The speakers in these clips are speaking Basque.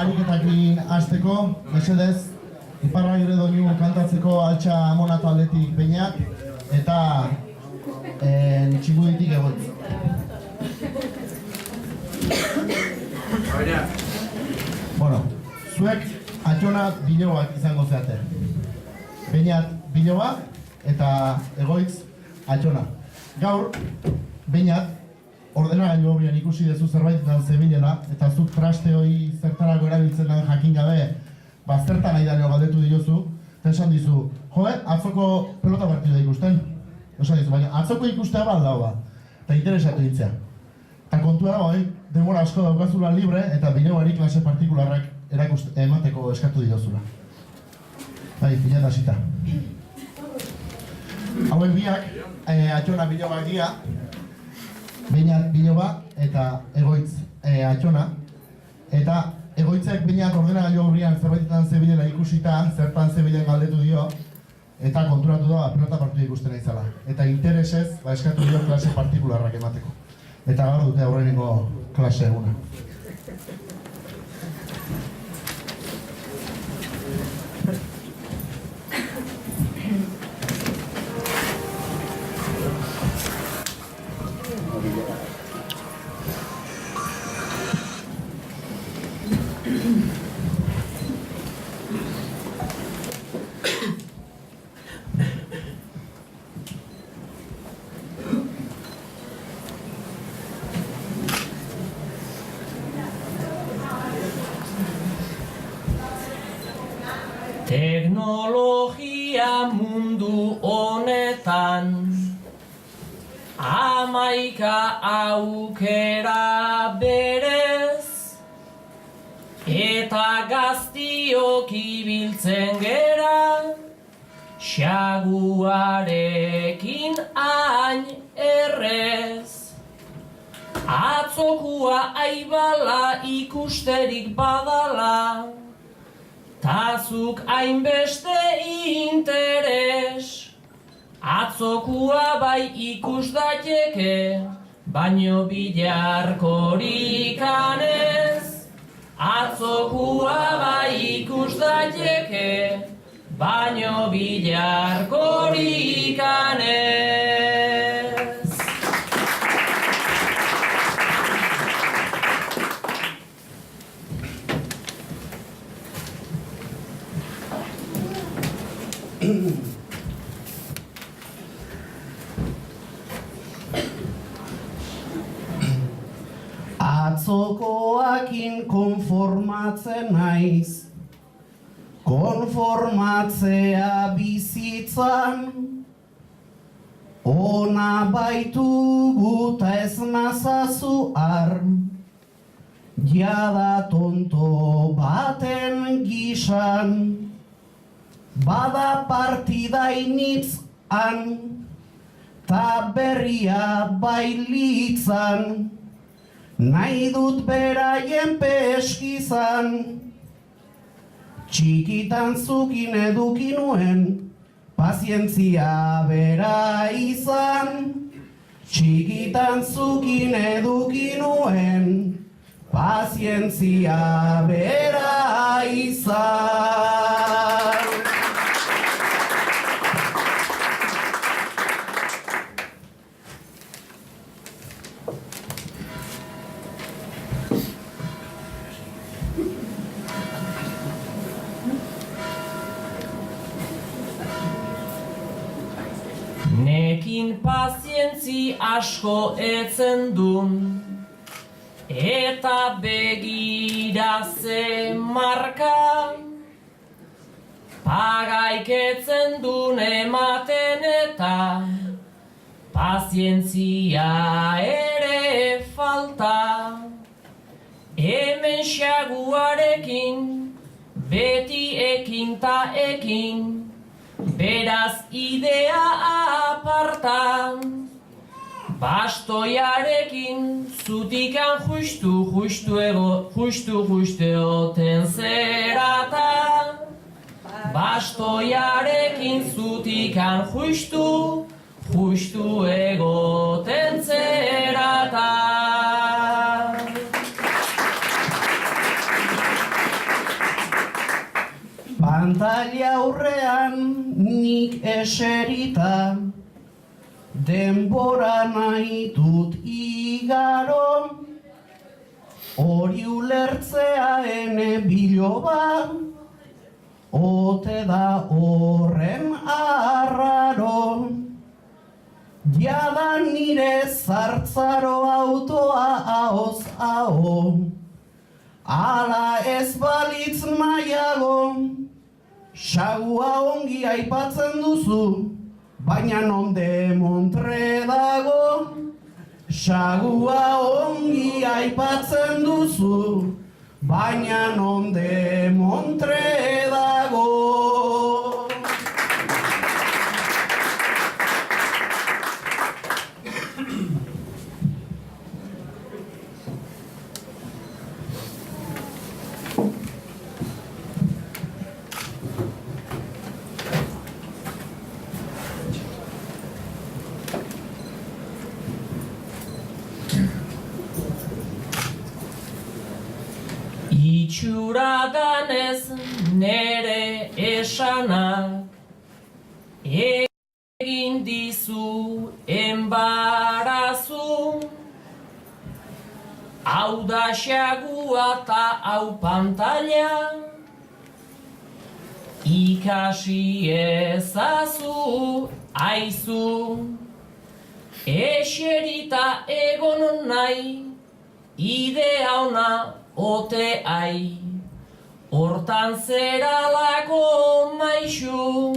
ariketakin hasteko, mesedez, Iparragirre doinu kantatzeko altxa amona taldetik Beñat, eta Txiguditik Egoitz. Bueno, zuek Atxona Biloba izango zeate. Beñat Biloba eta Egoitz Atxona. Gaur, Beñat, ordenagailu horrean ikusi dezu zerbaitetan zebilela, eta zuk traste hori zertarako erabiltzen den jakin gabe, zertan nahi daneo galdetu diozu, eta esan dizu, atzoko pelota partidua ikusten? Esan dizu, baina atzoko ikustea bat daua, eta interesatu ditzea. Eta kontua dago, denbora asko daukazula libre, eta Biloari klase partikularrak emateko eskatu diozula. Pila eta zita. Hauen biak, Atxona Biloba dira, Beñat Biloba eta Egoitz Atxona, eta Egoitzak Beñat ordenagailu horrean zerbaitetan zebilela ikusita, zertan zebilen galdetu dio, eta konturatu da pelota partidu ikusten naizala. Eta interesez, eskatu dio klase partikularrak emateko. Eta gaur dute aurrenengo klase eguna. Teknologia mundu honetan hamaika aukera berez eta gaztiok ibiltzen gera xaguarekin hain errez. Atzokua aibala ikusterik badala, tazuk hainbeste interes. Atzokua bai ikus daiteke, baino bilarkorik anez. Atzokua bai ikus daiteke, baino bilarkorik anez. Atzokoakin konformatzen naiz, konformatzea bizitzan, ona baitugu ta ez nazazu har, jada tonto baten gisan, bada partida initzan, ta berria bailitzan, nahi dut beraien peskizan. Txikitan zukin eduki nuen, pazientzia bera izan. Txikitan zukin eduki nuen, pazientzia bera izan. Nekin pazientzi asko etzen dun, eta begira ze marka, pagaik etzen dun ematen eta pazientzia ere falta. Hemen xaguarekin, beti ekin ta ekin, beraz idea aparta. Bastoiarekin zutikan justu egoten zerata. Bastoiarekin zutikan justu egoten zerata. Pantaila aurrean nik eserita, denbora nahi dut igaro, hori ulertzea ene biloba, ote da horren arraro. Jada nire zartzaro autoa ahoz aho, ala ez balitz nahiago, sagua ongi aipatzen duzu, baina non demontre dago. Sagua ongi aipatzen duzu, baina non demontre dago. Itxura danez nere esanak egin dizu enbarazu, hau da xagua ta hau pantaila, ikasi ezazu aizu, eserita egon nahi, idea ona ote ai, hortan zeralako maixu,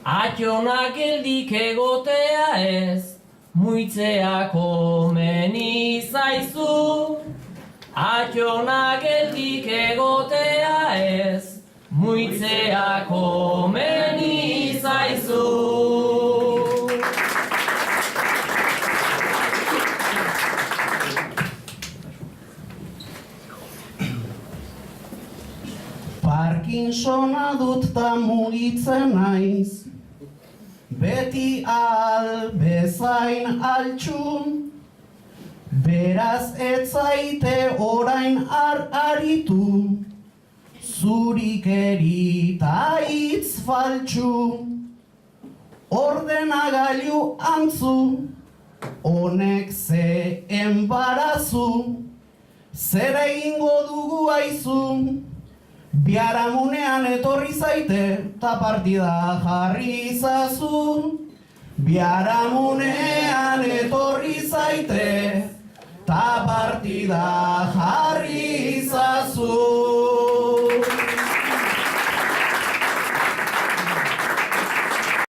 atxona geldik egotea ez, muitzea komeni zaizu. Atxona geldik egotea ez, muitzea komeni zaizu. Parkinsona dut ta mugitzen naiz, beti bezain altxu, beraz ez zaite orain aritu, zurikeri ta hitz faltsu. Ordenagailu antzu, honek ze enbarazu, zer egingo dugu aizu. Biharamunean etorri zaite, ta partida jarri izazu. Biharamunean etorri zaite, ta partida jarri izazu.